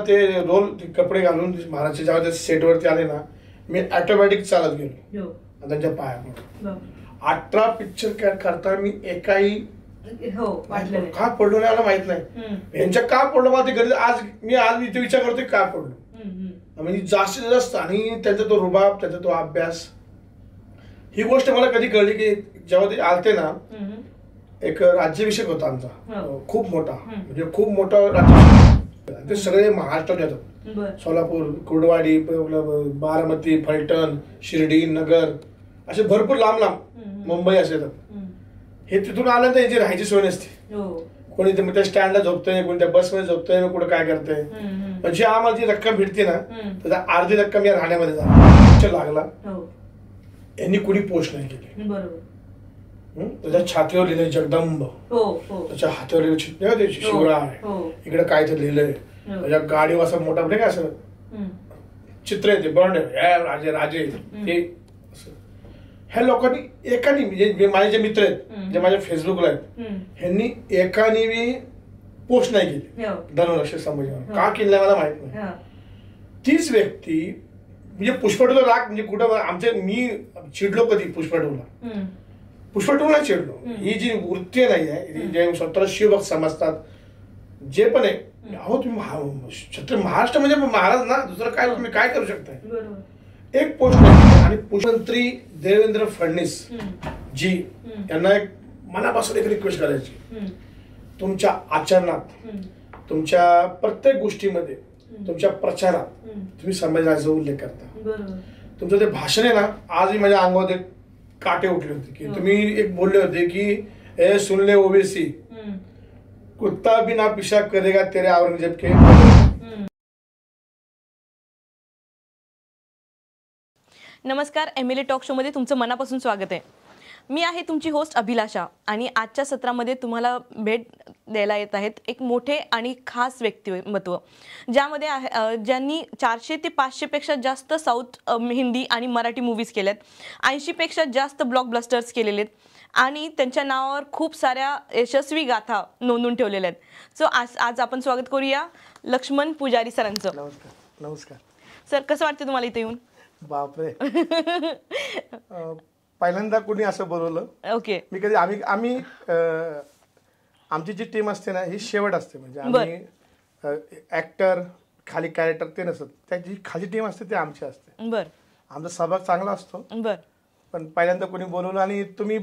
ते रोल कपडे घालून महाराजचे जेव्हा सेटवरती आले ना, मी ऑटोमॅटिक चालत गेलो आणि त्यांच्या पाया पडलो. 18 पिक्चर करता मी एकाही का पडलो नाही मला माहित नाही. यांच्या का पडलो मला ते गरज आज मी इथे विचार करतोय का पडलो. म्हणजे जास्तीत जास्त आणि त्यांचा तो रुबाब, त्यांचा तो अभ्यास, ही गोष्ट मला कधी कळली की जेव्हा ते आलते ना, एक राज्याभिषेक होता आमचा खूप मोठा, म्हणजे खूप मोठा राज्याभिषेक. ते सगळे महाराष्ट्रात येतात, सोलापूर, कुर्डवाडी, बारामती, फलटण, शिर्डी, नगर, असे भरपूर लांब लांब, मुंबई असे येतात. हे तिथून आल्यानंतर यांची राहायची सोय नसते. कोणी त्या स्टँडला झोपतंय, कोणी त्या बसमध्ये झोपतंय, कुठं काय करतंय. पण जी आम्हाला जी रक्कम भेटते ना, त्याचा अर्धी रक्कम या राहण्यामध्ये झाली. लागला यांनी कुणी पोस्ट नाही केली. त्याच्या छातीवर लिहिलंय जगदंब, त्याच्या हातावर लिहिलं शिवळा आहे, इकडे काय ते लिहिलंय. त्याच्या गाडीवर असं मोठा काय असं चित्र येते, बर्ड राजे राजे. हे ह्या लोकांनी एकानी, म्हणजे माझे जे मित्र आहेत जे माझ्या फेसबुकला आहेत, ह्यांनी एकाने पोस्ट नाही केली धनुराक्षर संभाजी. का केलं मला माहित नाही. तीच व्यक्ती म्हणजे पुष्पटूला राग, म्हणजे कुठं आमच्या, मी चिडलो कधी पुष्पटूला चिडलो. ही जी वृत्ती नाही आहे, जे स्वतःला शिवभक्त समजतात जे पण आहे, अहो तुम्ही छत्र महाराष्ट्र म्हणजे महाराज ना, दुसरं काय तुम्ही काय करू शकताय. एक पोस्ट नाही. आणि मुख्यमंत्री देवेंद्र फडणवीस जी यांना एक मनापासून एक रिक्वेस्ट करायची, तुमच्या आचरणात, तुमच्या प्रत्येक गोष्टीमध्ये, तुमच्या प्रचारात तुम्ही संभाजीचा उल्लेख करता. तुमचं ते भाषण आहे ना, आजही माझ्या अंगावर काटे उठले होते की तुम्ही एक बोलले होते की ए सुन ले ओबीसी, कुत्ता भी ना पिशाब करेगा तेरे औरंगजेब के. नमस्कार, एमएलए टॉक शो मध्ये तुमचं मनापासून स्वागत आहे. मी आहे तुमची होस्ट अभिलाषा आणि आजच्या सत्रामध्ये तुम्हाला भेट द्यायला येत आहेत एक मोठे आणि खास व्यक्तिमत्व, ज्यामध्ये ज्यांनी 400 ते 500 पेक्षा जास्त साऊथ हिंदी आणि मराठी मूवीज केल्यात, 80 पेक्षा जास्त ब्लॉकबस्टर्स केलेले आहेत आणि त्यांच्या नावावर खूप साऱ्या यशस्वी गाथा नोंदून ठेवलेल्या आहेत. सो आज आपण स्वागत करूया लक्ष्मण पुजारी सरांचं. नमस्कार. नमस्कार सर, कसं वाटतं तुम्हाला इथे येऊन? बापरे, पहिल्यांदा कोणी असं बोलवलं. ओके. मी कधी आम्ही आमची जी टीम असते ना, ही शेवट असते. म्हणजे आम्ही ऍक्टर खाली कॅरेक्टर ते नसत, त्याची खाली टीम असते ते आमची असते. बर. आमचा सहभाग चांगला असतो. बर. पण पहिल्यांदा कोणी बोलवलं आणि तुम्ही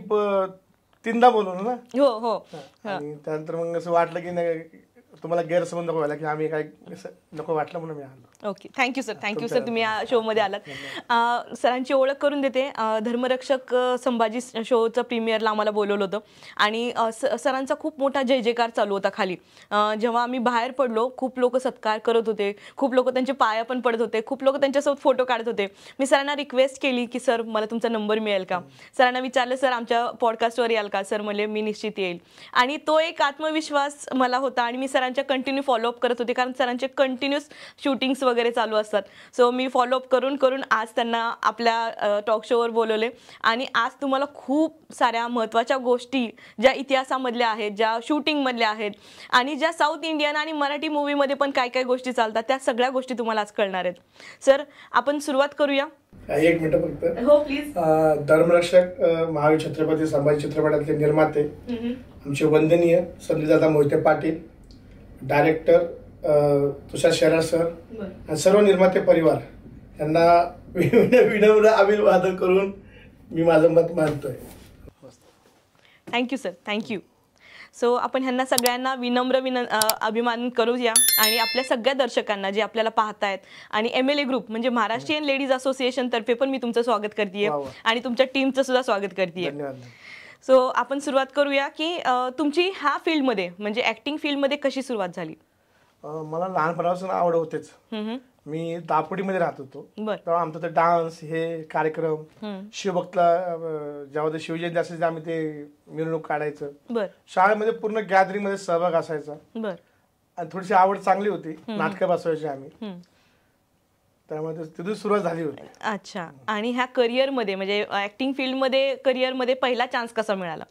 3दा बोलवलं ना. हो हो. आणि त्यानंतर मग असं वाटलं की नाही, तुम्हाला गैरसमज नको व्हायला की आम्ही काय नको वाटलं म्हणून मी आलो. ओके, थँक्यू सर, तुम्ही या शो मध्ये आलात. सरांची ओळख करून देते. धर्मरक्षक संभाजी शोचं प्रीमियरला आम्हाला बोलवलं होतं आणि सरांचा खूप मोठा जय जयकार चालू होता खाली. जेव्हा आम्ही बाहेर पडलो, खूप लोक सत्कार करत होते, खूप लोक त्यांचे पाया पण पडत होते, खूप लोक त्यांच्यासोबत फोटो काढत होते. मी सरांना रिक्वेस्ट केली की सर मला तुमचा नंबर मिळेल का. सरांना विचारलं सर आमच्या पॉडकास्टवर याल का. सर म्हणले मी निश्चित येईल. आणि तो एक आत्मविश्वास मला होता आणि मी सरांच्या कंटिन्यू फॉलोअप करत होते, कारण सरांचे कंटिन्यूस शूटिंग्स वगैरे चालू असतात. सो मी फॉलोअप करून करून आज त्यांना आपल्या टॉक शोवर बोलवले आणि आज तुम्हाला खूप साऱ्या महत्त्वाच्या गोष्टी ज्या इतिहासामधल्या आहेत, ज्या शूटिंगमधल्या आहेत आणि ज्या साऊथ इंडियन आणि मराठी मूवीमध्ये पण काय काय गोष्टी चालतात, त्या सगळ्या गोष्टी तुम्हाला आज कळणार आहेत. सर, आपण सुरुवात करूया. एक मिनिट फक्त. हो प्लीज. धर्मरक्षक महावीर छत्रपती संभाजी चित्रपटातले निर्माते आमचे वंदनीय संजयदादा मोहिते पाटील, डायरेक्टर तुषार शेलार सर आणि सर्व निर्माते परिवार यांना विनम्र अभिवादन करून मी माझं मत मांडतोय. Thank you sir, thank you. सो आपण ह्यांना सगळ्यांना विनम्र अभिमान करूया आणि आपल्या सगळ्या दर्शकांना जे आपल्याला पाहतायत आणि एमएलए ग्रुप म्हणजे महाराष्ट्रीयन लेडीज असोसिएशन तर्फे पण मी तुमचं स्वागत करतेय आणि तुमच्या टीमचं सुद्धा स्वागत करतेय. सो आपण सुरुवात करूया की तुमची ह्या फील्डमध्ये म्हणजे ऍक्टिंग फील्डमध्ये कशी सुरुवात झाली? मला लहानपणापासून आवड होतेच. मी दापोडीमध्ये राहत होतो तेव्हा आमचं ते डान्स हे कार्यक्रम शिवभक्तला जेव्हा शिवजयंती असायची आम्ही ते मिरवणूक काढायचं. शाळेमध्ये पूर्ण गॅदरिंग मध्ये सहभाग असायचा आणि थोडीशी आवड चांगली होती. नाटकं बसवायची आम्ही, त्यामुळे तिथून सुरुवात झाली होती. अच्छा. आणि ह्या करिअर मध्ये म्हणजे ऍक्टिंग फील्ड मध्ये करिअर मध्ये पहिला चान्स कसा मिळाला?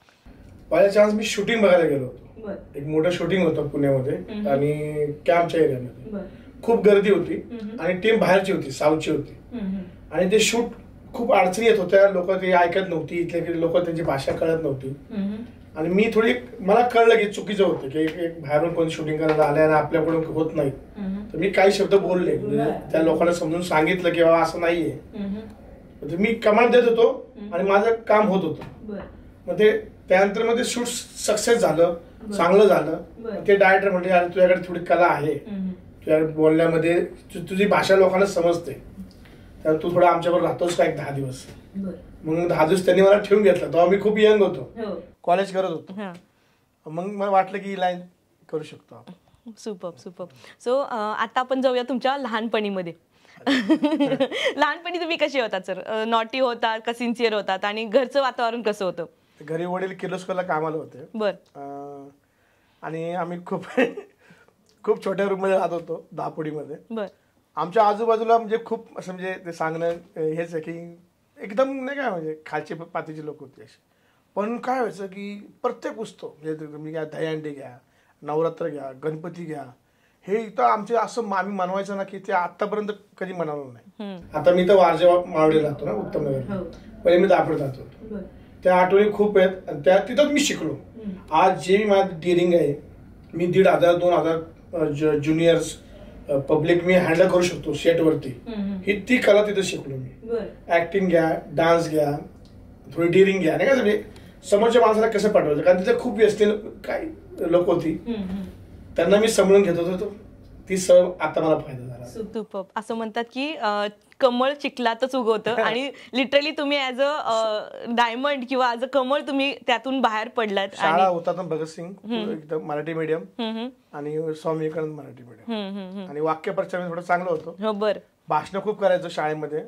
पहिला चान्स मी शूटिंग बघायला गेलो होतो. एक मोठं शूटिंग होतं पुण्यामध्ये आणि कॅम्पच्या एरियामध्ये. खूप गर्दी होती आणि टीम बाहेरची होती, साऊथची होती आणि ते शूट खूप अडचणी येत होत्या. लोक ते ऐकत नव्हती, इथले लोक त्यांची भाषा कळत नव्हती आणि मी थोडी मला कळलं की चुकीचं होतं की एक बाहेरून कोणी शूटिंग करायला आले आणि आपल्याकडून होत नाही. तर मी काही शब्द बोलले, त्या लोकांना समजून सांगितलं की बाबा असं नाहीये. मी कमांड देत होतो आणि माझं काम होत होतं. मग ते त्यानंतर मध्ये शूट सक्सेस झालं, चांगलं झालं. ते डायरेक्टर म्हटले अरे तुझ्याकडे थोडी कला आहे, तुझ्या बोलण्यामध्ये तुझी भाषा लोकांना समजते, तर तू थोडा आमच्याबरोबर राहतोस का एक 10 दिवस. मग 10 दिवस त्यांनी मला ठेवून घेतलं. तेव्हा मी खूप यंग होतो, कॉलेज करत होतो. मग मला वाटलं की ही लाईन करू शकतो आपण. सुपर. सो आता आपण जाऊया तुमच्या लहानपणीमध्ये. लहानपणी तुम्ही कसे होतात सर? नॉटी होतात का सिन्सिअर होतात आणि घरचं वातावरण कसं होतं? घरी वडील किर्लोस्करला कामाला होते. बर. आणि आम्ही खूप खूप छोट्या रूम मध्ये राहत होतो, दापोडीमध्ये. बर. आमच्या आजूबाजूला म्हणजे खूप असं म्हणजे ते सांगणं हेच आहे की एकदम नाही काय म्हणजे खालची पातीची लोक होती अशी. पण काय व्हायचं की प्रत्येक उत्सव म्हणजे तुम्ही घ्या, दहीहंडी घ्या, नवरात्र घ्या, गणपती घ्या, हे इथं आमचे असं आम्ही मनवायचं ना की ते आतापर्यंत कधी मनवलं नाही. आता मी तर वारजे मावळी राहतो ना, उत्तम नगर. पहिले मी दापोडीत राहतो. त्या आठवणी खूप आहेत आणि त्या तिथंच मी शिकलो. आज जे माझं डिअरिंग आहे, मी 1,500 2,000 ज्युनियर्स पब्लिक मी हँडल करू शकतो सेटवरती. ही ती कला तिथे शिकलो मी. ऍक्टिंग घ्या, डान्स घ्या, थोडी डिअरिंग घ्या, नाही का सगळे समोरच्या माणसाला कसं पाठवायचं. कारण तिथे खूप व्यस्त काही लोक होती, त्यांना मी समजून घेत होतो. ती सवय आता मला फायदा झाला. सुपर. असं म्हणतात की कमळ चिखलातच उगवतं आणि लिटरली तुम्ही ऍज अ डायमंड किंवा ऍज अ कमळ तुम्ही त्यातून बाहेर पडलात. शाळा होता ना भगतसिंग एकदम मराठी मीडियम आणि स्वामी विवेकानंद मराठी मीडियम आणि वाक्यप्रचार थोडं चांगलं होतं. बर. भाषण खूप करायचं शाळेमध्ये.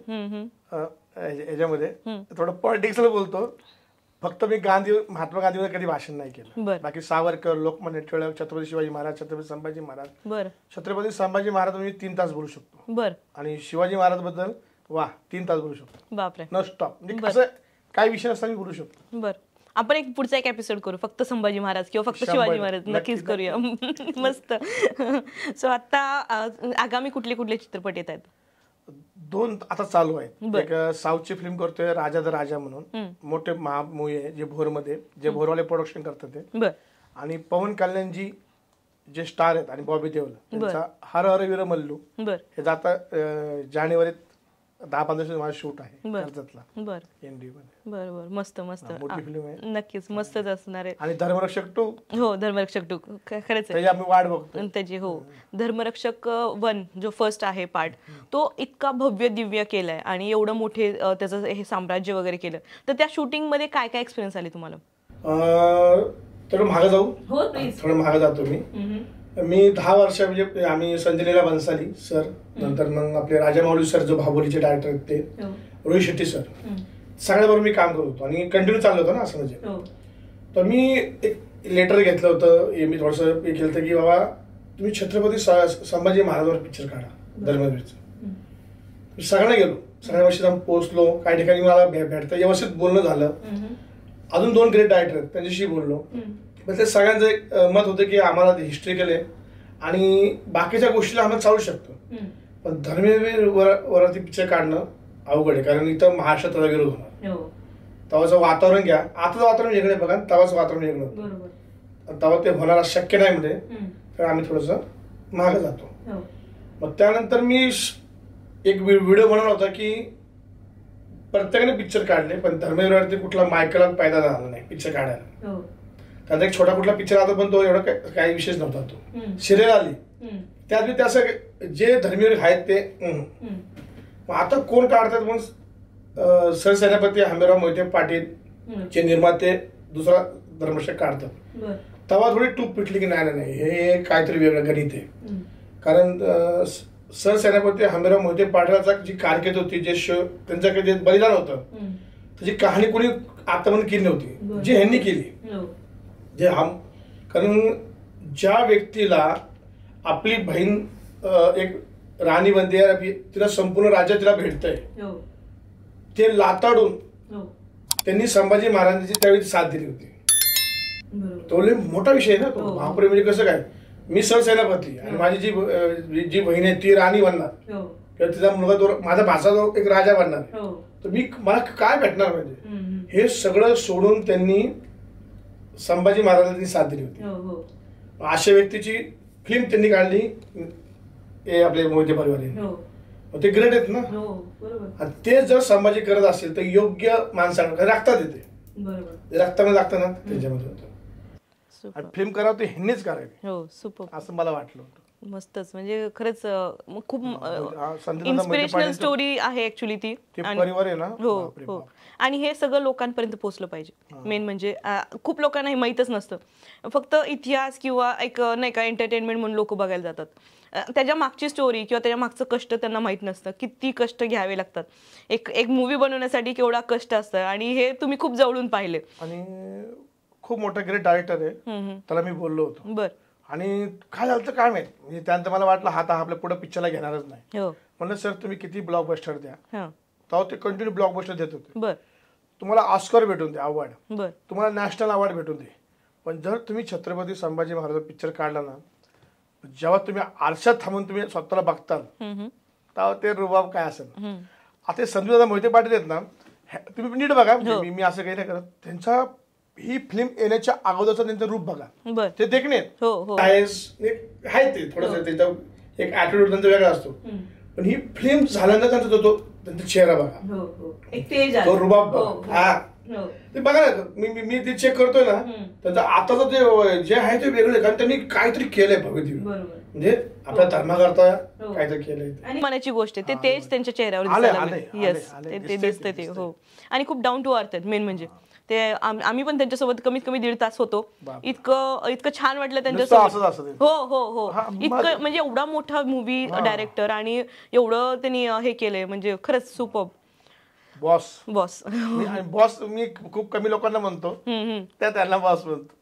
याच्यामध्ये थोडं पॉलिटिक्सला बोलतो. फक्त मी महात्मा गांधीवर कधी भाषण नाही केलं. बाकी सावरकर, लोकमान्य टिळक, छत्रपती शिवाजी महाराज, छत्रपती संभाजी महाराज. छत्रपती संभाजी महाराज मी 3 तास बोलू शकतो. आणि शिवाजी महाराज बद्दल 3 तास बोलू शकतो. बापरे. न स्टॉप. म्हणजे कसं काही विषय नसताना बोलू शकतो. बरं. आपण पुढचा एक एपिसोड करू फक्त संभाजी महाराज किंवा फक्त शिवाजी महाराज. नक्कीच करूया. मस्त. सो आता आगामी कुठले कुठले चित्रपट येत आहेत? 2 आता चालू आहेत. एक साऊथची फिल्म करतोय राजा द राजा म्हणून, मोठे मूवी आहे जे भोरमध्ये, जे भोरवाले प्रोडक्शन करतात ते. आणि पवन कल्याणजी जे स्टार आहेत आणि बॉबी देओल त्यांचा हर हर वीर मल्लू हे जाता जानेवारीत 10-15 दिवस माझा शूट आहे कर्जतला. बरोबर. मस्त. मोठी फिल्म आहे. नक्कीच मस्तच असणार आहे. आणि धर्मरक्षक 2. हो, धर्मरक्षक 2 खरंच आहे. आम्ही वाट बघतो त्याची. हो, धर्मरक्षक 1 जो फर्स्ट आहे पार्ट, तो इतका भव्य दिव्य केलाय आणि एवढं मोठे त्याचं हे साम्राज्य वगैरे केलं. तर त्या शूटिंग मध्ये काय काय एक्सपिरियन्स आले तुम्हाला? थोडं मागं जाऊ. थोडं मागं जातो मी 10 वर्ष म्हणजे आम्ही संजय लीला बन्साली सर, नंतर मग आपले राजा माऊली सर जो भाबोलीचे डायरेक्टर आहेत ते, रोहित शेट्टी सर, सगळ्याबरोबर मी काम करत होतो आणि कंटिन्यू चाललं होतं ना असं म्हणजे. तर मी एक लेटर घेतलं होतं, मी थोडंसं हे केलं होतं की बाबा तुम्ही छत्रपती संभाजी महाराजांवर पिक्चर काढा धर्मवीरचं. सगळ्यांना गेलो, सगळ्या वर्षी जाऊन पोहोचलो. काही ठिकाणी मला भेटतं व्यवस्थित बोलणं झालं. अजून 2 ग्रेट डायरेक्टर आहेत त्यांच्याशी बोललो. पण ते सगळ्यांचं एक मत होतं की आम्हाला हिस्ट्रिकल आहे आणि बाकीच्या गोष्टीला आम्हाला चालू शकतो, पण धर्मवीर वरती पिक्चर काढणं अवघड आहे कारण इथं महाराष्ट्रात विरोध होणार. तेव्हाचं वातावरण घ्या, आताचं वातावरण वेगळं बघा, तेव्हाचं वातावरण वेगळं होतं. तेव्हा ते होणार शक्य नाही म्हणजे, तर आम्ही थोडंसं मागं जातो. मग त्यानंतर मी एक व्हिडिओ बनवला होता की प्रत्येकाने पिक्चर काढले पण धर्मवीरवरती कुठला मायकल पैदा झाला नाही पिक्चर काढायला. त्यात एक छोटा कुठला पिक्चर आला पण तो एवढा काही विशेष नव्हता. तो सिरियल आली त्यात मी त्याचं जे धर्मवीर आहेत ते. आता कोण काढतात मग सरसेनापती हंबीरराव मोहिते पाटील चे निर्माते दुसरा धर्मरक्षक काढतात. तेव्हा थोडी टूप पिटली की नाही हे काहीतरी वेगळं गणित आहे. कारण सरसेनापती हंबीरराव मोहिते पाटलाचा जी कारकीर्द होती, जे त्यांच्याकडे जे बलिदान होतं त्याची कहाणी कोणी आतापर्यंत केली नव्हती जी ह्यांनी केली. जे कारण ज्या व्यक्तीला आपली बहीण एक राणी बनते, तिला संपूर्ण राज्यात तिला भेटतंय, ते लाताडून त्यांनी संभाजी महाराजांची त्यावेळी साथ दिली होती. तो मोठा विषय ना तो. महापुरे म्हणजे कसं काय मी सरसेनापती आणि माझी जी बहीण आहे ती राणी बनणार किंवा तिचा मुलगा तो माझा भाचा जो एक राजा बनणार, तर मला काय भेटणार म्हणजे हे सगळं सोडून त्यांनी संभाजी महाराजांनी साथ दिली होती. अशा व्यक्तीची फिल्म त्यांनी काढली आपले मोहिते परिवार, ते ग्रेट आहेत ना. ते जर संभाजी करत असेल तर योग्य माणसांना रक्तात येते, रक्तामध्ये लागतं ना त्याच्यामध्ये होतं. फिल्म करावं ते ह्यांनीच करावी. हो, सुपर, असं मला वाटलं होतं. मस्तच, म्हणजे खरंच खूप इन्स्पिरेशनल स्टोरी आहे ऍक्च्युली ती. परिवार आहे ना. हो हो. आणि हे सगळं लोकांपर्यंत पोहोचलं पाहिजे. मेन म्हणजे खूप लोकांना हे माहीतच नसतं. फक्त इतिहास किंवा एक नाही का एंटरटेनमेंट म्हणून लोक बघायला जातात. त्याच्या मागची स्टोरी किंवा त्याच्या मागचं कष्ट त्यांना माहित नसतं. किती कष्ट घ्यावे लागतात. एक मूवी बनवण्यासाठी केवढा कष्ट असतं आणि हे तुम्ही खूप जवळून पाहिले. आणि खूप मोठा ग्रेट डायरेक्टर आहे, त्याला मी बोललो होतो. बर. आणि काय झालं काय माहित, म्हणजे त्यानंतर मला वाटलं हा आपल्या पुढे पिक्चरला घेणारच नाही. म्हणलं सर तुम्ही किती ब्लॉकबस्टर द्या, तेव्हा ते कंटिन्यू ब्लॉकबस्टर देत होते. बर. तुम्हाला ऑस्कर भेटून दे अवॉर्ड, तुम्हाला नॅशनल अवॉर्ड भेटून दे, पण जर तुम्ही छत्रपती संभाजी महाराज पिक्चर काढला ना, जेव्हा तुम्ही आरशात थांबून तुम्ही स्वतःला बघताल तेव्हा ते रुबाब काय असेल. आता संजय मोहिते पाटील आहेत ना, तुम्ही नीट बघा, मी असं काही नाही करत, त्यांचा ही फिल्म येण्याच्या अगोदरचं त्यांचं रूप बघा, ते देखणे आहे ते थोडस त्याचा एक ऍटिट्यूड त्यांचा वेगळा असतो. पण ही फिल्म झाल्यानंतर त्यांचा चेहरा बघा, तो रुबाब बघा, ते बघा ना. मी ते चेक करतोय ना, त्यांचं आताचं जे आहे ते वेगळं, कारण त्यांनी काहीतरी केलंय भव्य, म्हणजे आपल्या धर्माकरता काहीतरी केलंय. मनाची गोष्ट आहे, ते तेच त्यांच्या चेहऱ्यावर ते दिसतंय ते. हो, आणि खूप डाऊन टू अर्थ आहेत मेन म्हणजे. ते आम्ही पण त्यांच्यासोबत कमीत कमी 1.5 तास होतो. इतकं छान वाटलं त्यांच्यासोबत. हो हो हो, इतकं म्हणजे एवढा मोठा मूवी डायरेक्टर आणि एवढं त्यांनी हे केलंय, म्हणजे खरंच सुपर. बॉस मी खूप कमी लोकांना म्हणतो, त्यांना बॉस म्हणतो.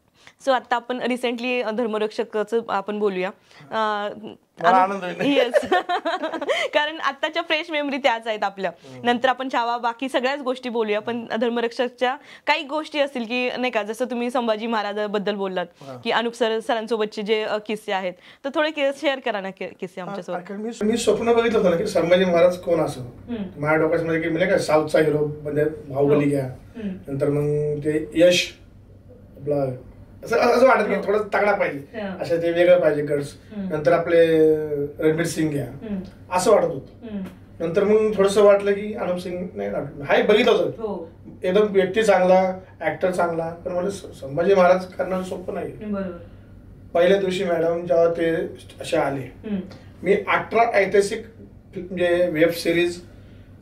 सो आता आपण रिसेंटली धर्मरक्षकच आपण बोलूया. येस, कारण आताच्या फ्रेश मेमरी त्याच आहेत आपल्या. नंतर आपण छावा बाकी सगळ्याच गोष्टी बोलूया, पण धर्मरक्षकच्या काही गोष्टी असतील की नाही का, जसं तुम्ही संभाजी महाराजांबद्दल बोललात की अनुप सरांसोबतचे जे किस्से आहेत, तर थोडे शेअर करा ना किस्से आमच्यासोबत. मी स्वप्न बघितलं होतं ना की संभाजी महाराज कोण असो, माझ्या डोक्यामध्ये की म्हणजे काय साऊथचा हिरो म्हणजे बाहुबली घ्या, नंतर मग ते यश आपला असं वाटत की थोडं तगडा पाहिजे, असं ते वेगळं पाहिजे गट्स. नंतर आपले रणवीर सिंग घ्या, असं वाटत होतं. नंतर मग थोडस वाटलं की अनुप सिंग नाही, हाय बघितलं होतं एकदम व्यक्ती चांगला, ऍक्टर चांगला, पण मला संभाजी महाराज करणं सोपं नाही. पहिल्या दिवशी मॅडम जेव्हा ते असे आले, मी 18 ऐतिहासिक म्हणजे वेब सिरीज,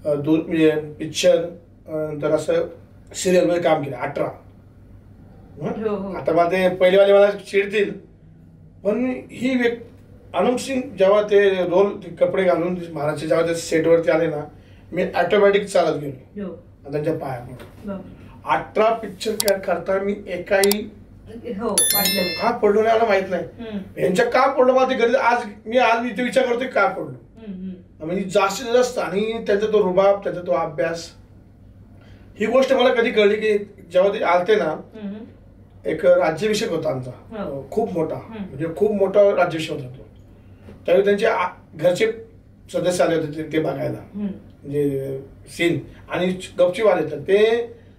म्हणजे पिक्चर, नंतर असं सिरियल मध्ये काम केलं 18. आता मला ते पहिलेवाले मला चिडतील, पण ही अनुप सिंग जेव्हा ते रोल कपडे घालून महाराजच्या जेव्हा त्या सेटवरती आले ना, मी ऑटोमॅटिक चालत गेलो त्यांच्या पायाकडून. 18 पिक्चर करता मी एकाही का पडलो नाही मला माहित नाही. यांच्या का पडलो मला ते गरज आज इथे विचार करतोय का पडलो, म्हणजे जास्तीत जास्त. आणि त्यांचा तो रुबाब, त्याचा तो अभ्यास, ही गोष्ट मला कधी कळली की जेव्हा ते आलते ना, एक राज्याभिषेक होता आमचा खूप मोठा, म्हणजे खूप मोठा राज्याभिषेक होता तो. त्यावेळी त्यांचे घरचे सदस्य आले होते ते बघायला, म्हणजे सीन, आणि गपचूप आले. तर ते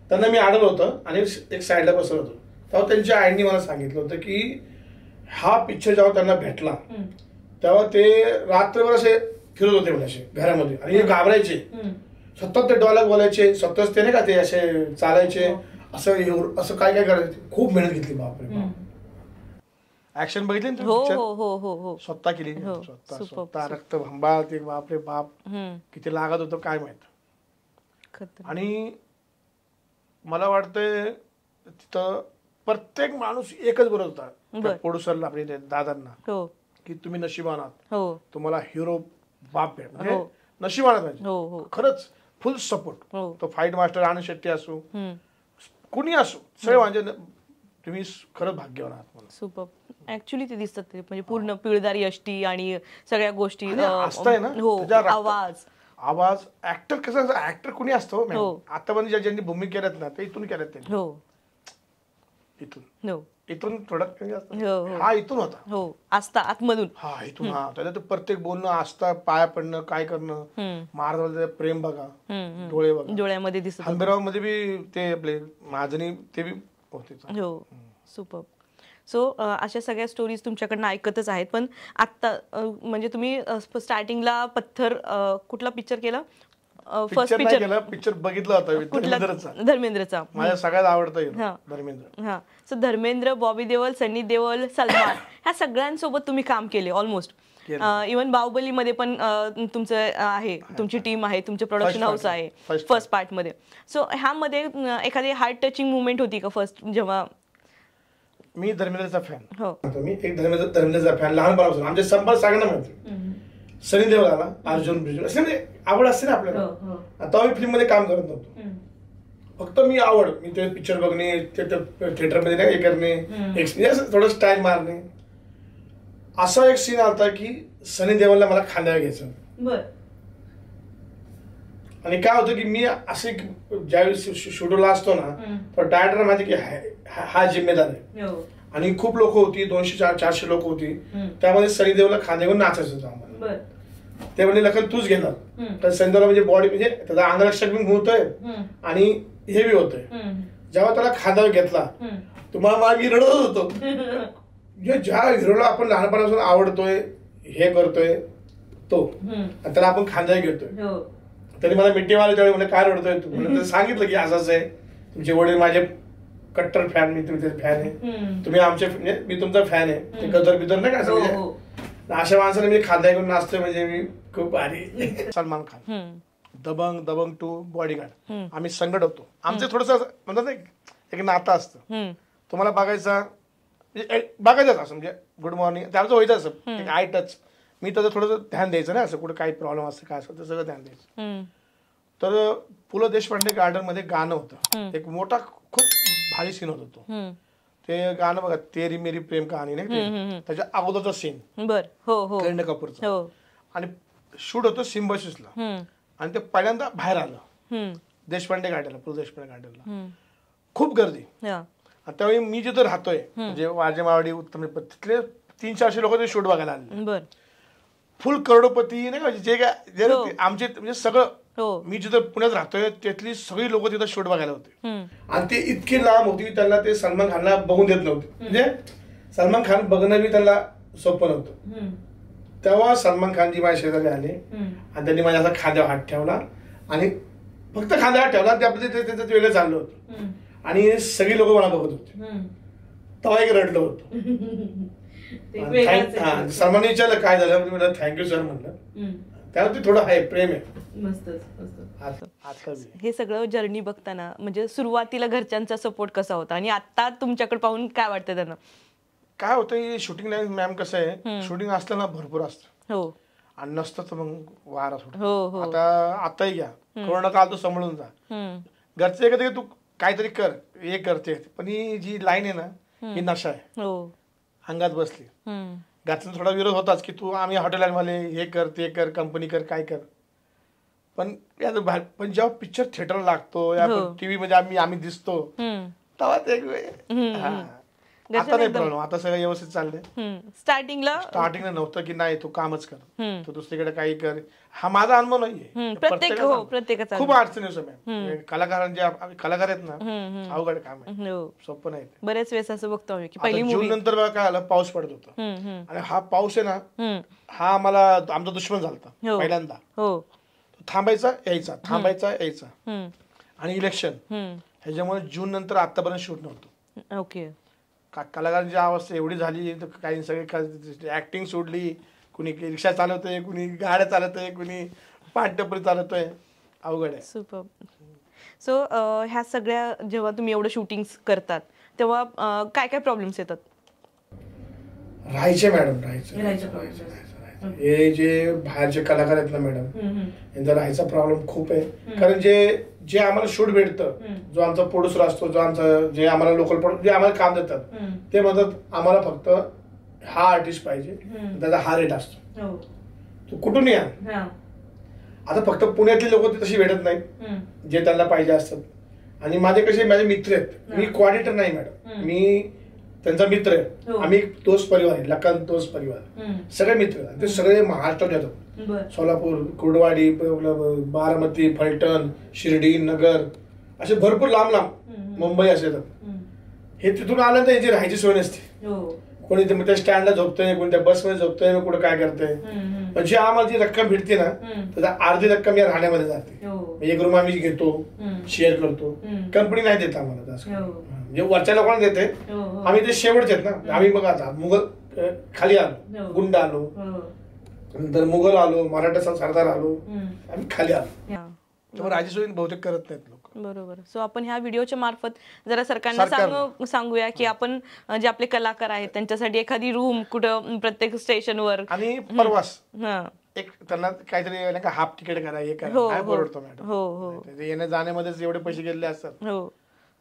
त्यांना मी आडलं होतं आणि एक साईडला बसवलं होतं. तेव्हा त्यांच्या आईने मला सांगितलं होतं की हा पिक्चर जेव्हा त्यांना भेटला तेव्हा ते रात्रभर असे फिरत होते म्हणजे असे घरामध्ये, आणि घाबरायचे, सतत ते डॉलर बोलायचे, सतत ते नाही का ते असे चालायचे, असं काय काय करायचं. खूप मेहनत घेतली बापरे. ऍक्शन बघितली ना हो, स्वतः केली, स्वतः रक्त भंबा, ते बापरे बाप किती लागत होतं काय माहित. आणि मला वाटतंय तिथं प्रत्येक माणूस एकच बरोबर होता प्रोड्युसरला, आपल्या दादांना, की तुम्ही नशिबान आहात, तुम्हाला हिरो बाप भेट, म्हणजे नशिबान आहात खरंच. फुल सपोर्ट. तो फाईट मास्टर आनंद शेट्टी असो, कुणी असो, सगळे म्हणजे तुम्ही खरंच भाग्यवान आहात. सुपर. ऍक्च्युली ते दिसतात ते, म्हणजे पूर्ण पिळदारी यष्टी आणि सगळ्या गोष्टी असताय ना, आवाज ऍक्टर कसं, ऍक्टर कुणी असतो आता पण ज्यांनी भूमिका केल्यात ना ते इथून केल्यात त्यांनी, इथून इथून थोडा हो. हा इथून होता. हो आस्था आतमधून. हा इथून. हा त्याला प्रत्येक बोलणं, आस्था, पाया पडणं, काय करणं, महाराज प्रेम बघा, डोळे बघा, डोळ्यामध्ये दिसत. हंबीराव मध्ये बी ते आपले महाजनी ते बी होते. हो सुपर. सो अशा सगळ्या स्टोरीज तुमच्याकडनं ऐकतच आहेत. पण आत्ता म्हणजे तुम्ही स्टार्टिंगला पत्थर कुठला पिक्चर केला? फर्स्ट पिक्चर बघितला होता धर्मेंद्रचा. माझ्या सगळ्यात आवडता धर्मेंद्र. हा सो धर्मेंद्र, बॉबी देओल, सनी देओल, सलमान ह्या सगळ्यांसोबत तुम्ही काम केले ऑलमोस्ट. इव्हन बाहुबली मध्ये पण तुमचं आहे, तुमची टीम आहे, तुमचे प्रोडक्शन हाऊस आहे फर्स्ट पार्ट मध्ये. सो ह्यामध्ये एखादी हार्ट टचिंग मुवमेंट होती का फर्स्ट जेव्हा? मी धर्मेंद्रचा फॅन. हो मी एक धर्मेंद्रचा फॅन लहानपणापासून. आमचे संपर्क सगळ्यांना माहिती. सनी देओल आला, अर्जुन बिर्जुन असे म्हणजे आवड असते ना आपल्याला. आता मी फिल्म मध्ये काम करत नव्हतो, फक्त मी आवड, मी ते पिक्चर बघणे, थिएटर मध्ये नाही हे करणे, थोडं स्टाईल मारणे. असा एक सीन आलता की सनी देओलला मला खांद्यावर घ्यायचं. आणि काय होतं की मी असे ज्यावेळी शूटरला असतो ना, तर डायरेक्टर माहिती की हा जिम्मेदार आहे. आणि खूप लोक होती, 200-400 लोक होती. त्यामध्ये सनी देओलला खांद्यावर नाचायचं होतं आम्हाला. ते म्हणजे लखन तूच घेणार. तर सनी देओल म्हणजे बॉडी म्हणजे त्याचा अंगरक्षक बी होतोय आणि हे बी होतोय. जेव्हा त्याला खांद्यावर घेतला, तुम्हाला माझी रडत होतो. ज्या हिरोला आपण लहानपणापासून आवडतोय, हे करतोय तो, त्याला आपण खांद्यावर घेतोय. तरी मला मिठीवाले त्यावेळी म्हणजे काय रडतोय तू? म्हणजे सांगितलं की असंच आहे, तुमचे वडील माझे कट्टर फॅन, मी तुमचे फॅन आहे, तुम्ही आमचे म्हणजे मी तुमचा फॅन आहे, ते गदर बिदर नाही काय सांगितलं. अशा माणसाने मी खांद्या घेऊन नाचतोय म्हणजे मी खूप भारी. सलमान खान, दबंग, दबंग 2, बॉडीगार्ड, आम्ही संगत होतो. आमचं थोडस म्हणतात ना एक नातं असतं, तुम्हाला बघायचं असं म्हणजे गुड मॉर्निंग त्याचं व्हायचं असं आय टच. मी त्याचं थोडंसं ध्यान द्यायचं ना, असं कुठे काही प्रॉब्लेम असतं काय असतं ते सगळं ध्यान द्यायचं. तर पु ल देशपांडे गार्डन मध्ये गाणं होतं, एक मोठा खूप भारी सीन होता तो. ते गाणं बघा, तेरी मेरी प्रेम कहाणी नाही, त्याच्या अगोदरचा सीन करीना कपूरचा. आणि शूट होतं सिम्बॉसिसला, आणि ते पहिल्यांदा बाहेर आलं देशपांडे गार्डनला, पु ल देशपांडे गार्डनला. खूप गर्दी. त्यावेळी मी जिथं राहतोय म्हणजे वाजे मावडी उत्तम, तिथले 300-400 लोक ते शूट बघायला आले. फुल करोडपती नाही का, जे काय आमचे म्हणजे सगळं, मी जिथं पुण्यात राहतोय तिथली सगळी लोक तिथं शूट बघायला होते. आणि ते इतकी लांब होती, त्यांना ते सलमान खानला बघून देत नव्हते. म्हणजे सलमान खान बघणं बी त्यांना सोपं नव्हतं. तेव्हा सलमान खानजी माझ्या शेजारी आले आणि त्यांनी माझ्या असा खांद्यावर हात ठेवला, आणि फक्त खांद्यावर हात ठेवला, त्याचं वेगळं चाललं होतं. आणि सगळी लोक मला बघत होते. तेव्हा एक रडलं होतं. सलमान विचारलं काय झालं, मी थँक्यू सर म्हणलं. त्यावरती थोडं आहे प्रेम आहे. हे सगळं जर्नी बघताना म्हणजे सुरुवातीला घरच्यांचा सपोर्ट कसा होता, आणि आता तुमच्याकडे पाहून काय वाटतं त्यांना? काय होतं शूटिंग लाईन मॅम, कसं आहे शूटिंग असलं ना भरपूर असतं, आणि नसतं तर मग वारा सुटतो. आताही घ्या, कोरोना काल तो सांभाळून जा. घरचे कधी तू काहीतरी कर, हे करते, पण ही जी लाईन आहे ना, ही नशा आहे, अंगात बसली. घरचा थोडा विरोध होताच की तू आम्ही हॉटेल वाले हे कर ते कर, कंपनी कर, काय कर. पण जेव्हा पिक्चर थिएटरला लागतो या टीव्ही मध्ये आम्ही दिसतो, तेव्हा ते आता नाही प्रॉब्लेम, आता सगळं व्यवस्थित चाललंय. स्टार्टिंगला नव्हतं की नाही तू कामच कर, तू दुसरीकडे काही कर. हा माझा अनुभव नाहीये, प्रत्येकाचा खूप अडचणी असं. कलाकार आहेत ना, अवघड काम आहे, सोपं नाही. बरेच वेळेस असं बघतो आम्ही की पहिली जून नंतर बघा काय आलं, पाऊस पडत होता, आणि हा पाऊस आहे ना, हा आम्हाला आमचा दुश्मन झालता पहिल्यांदा. थांबायचा यायचा, थांबायचा यायचा. आणि इलेक्शन ह्याच्यामुळे जून नंतर आतापर्यंत शूट नव्हतं. ओके. कलाकारांची अवस्था एवढी झाली, काही सगळे ऍक्टिंग सोडली, कुणी रिक्षा चालवतोय, कुणी गाड्या चालवतोय, कुणी पानटपरी चालवतोय, अवघड आहे. सुपर. सो ह्या सगळ्या जेव्हा तुम्ही एवढं शूटिंग करतात तेव्हा काय काय प्रॉब्लेम्स येतात? राहायचे मॅडम, राहायचं. हे जे बाहेरचे कलाकार आहेत ना मॅडम, यांचा राहायचा प्रॉब्लेम खूप आहे. कारण जे आम्हाला शूट भेटतं, जो आमचा प्रोड्युसर असतो, जो आमचा जे आम्हाला लोकल जे आम्हाला काम देतात, ते म्हणतात आम्हाला फक्त हा आर्टिस्ट पाहिजे, त्याचा हा रेट असतो, तू कुठून या. आता फक्त पुण्यातली लोक तशी भेटत नाहीत जे त्यांना पाहिजे असतात. आणि माझे कसे माझे मित्र आहेत, मी कोऑर्डिनेटर नाही मॅडम, मी त्यांचा मित्र आहे. आम्ही तोच परिवार आहे, लखन तोच परिवार, सगळे मित्र. ते सगळे महाराष्ट्रात येतात. सोलापूर, कुर्डवाडी, बारामती, फलटण, शिर्डी, नगर, असे भरपूर लांब लांब, मुंबई असे येतात. हे तिथून आल्यानंतर याची राहायची सोय नसते. कोणी त्या स्टँडला झोपतंय, कोणी त्या बसमध्ये झोपतंय, कुठं काय करतंय. पण जी आम्हाला जी रक्कम भेटते ना, त्याचा अर्धी रक्कम या राहण्यामध्ये जाते. एक रूम आम्ही घेतो, शेअर करतो. कंपनी नाही देत आम्हाला तसं, म्हणजे वरच्या लोकांना देते. आम्ही ते शेवटचे आहेत ना. आम्ही बघा आता मुघल खाली आलो, गुंड आलो, नंतर मुघल आलो, मराठा सरदार आलो, आम्ही खाली आलो. राजेश्वरी बहुतेक करत नाहीत लोक. बरोबर. सो आपण ह्या व्हिडिओच्या मार्फत जरा सरकारला सांगूया की आपण जे आपले कलाकार आहेत त्यांच्यासाठी एखादी रूम कुठं प्रत्येक स्टेशनवर, आणि परवास एक त्यांना काहीतरी नाही का हाफ तिकीट करा, हे करा, काय परवडतो मॅडम. येण्या जाण्यामध्येच एवढे पैसे गेलेले असतात.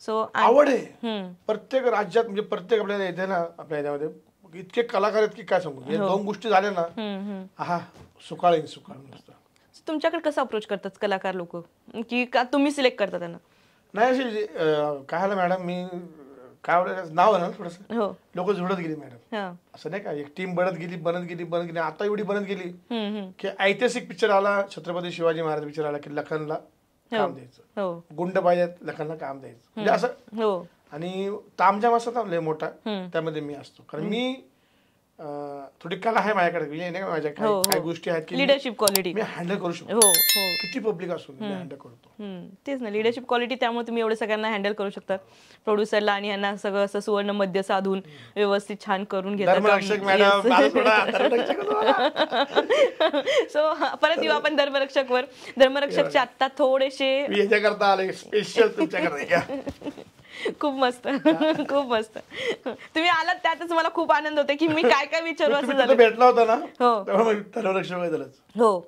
सो आवड आहे प्रत्येक राज्यात, म्हणजे प्रत्येक आपल्याला येते ना, आपल्या याच्यामध्ये इतके कलाकार आहेत की काय सांगू. दोन गोष्टी झाल्या ना, हा सुकाळ सुकाळ नसतं. तुमच्याकडे कसं अप्रोच करतात कलाकार लोक, की का तुम्ही सिलेक्ट करता त्यांना? नाही अशी काय झालं मॅडम, मी काय नाव आहे ना थोडंसं, लोक जुळत गेली मॅडम. असं नाही का, एक टीम बनत गेली. आता एवढी बनत गेली की ऐतिहासिक पिक्चर आला, छत्रपती शिवाजी महाराज पिक्चर आला की लखनला काम द्यायचं, गुंड पाहिजेत लखनला काम द्यायचं, म्हणजे असं. आणि तामजाम असतात लय मोठा, त्यामध्ये मी असतो. कारण मी थोडी कला आहे माझ्याकडे, माझ्या काही गोष्टी आहेत की लिडरशिप क्वालिटी मी हँडल करू शकतो. किती पब्लिक असून मी हँडल करतो. तेच ना, लिडरशिप क्वालिटी. त्यामुळे तुम्ही एवढं सगळ्यांना हँडल करू शकता, प्रोड्युसरला आणि यांना सगळं असं सुवर्ण मध्य साधून व्यवस्थित छान करून घेतात. सो परत येऊ आपण धर्मरक्षकवर. धर्मरक्षकचे आता थोडेसे स्पेशल तुमच्याकडे. खूप मस्त, खूप मस्त. तुम्ही आलात त्यातच मला खूप आनंद होते की मी काय काय विचारू असं झालं. भेटला होता ना, धर्मरक्षक. हो.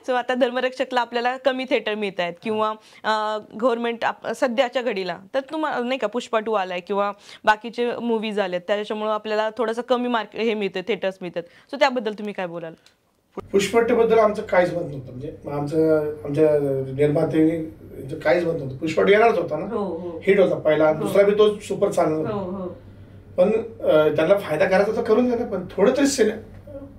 सो आता धर्मरक्षकला आपल्याला कमी थिएटर मिळत आहेत किंवा गव्हर्नमेंट सध्याच्या घडीला तर तुम्हाला नाही का पुष्पा 2 आलाय किंवा बाकीचे मूवीज आलेत, त्याच्यामुळे आपल्याला थोडंसं कमी मार्केट हे मिळतं, थिएटर्स मिळतात. सो त्याबद्दल तुम्ही काय बोलाल? पुष्पा 2 बद्दल आमचं काहीच म्हणत नव्हतं, म्हणजे आमच्या निर्माते काहीच म्हणत नव्हतं. पुष्पा 2 येणारच होता ना, हिट होता पहिला, दुसरा बी तो सुपर चालला. पण त्यांना फायदा करायचा तर करून द्या ना, पण थोडं तरी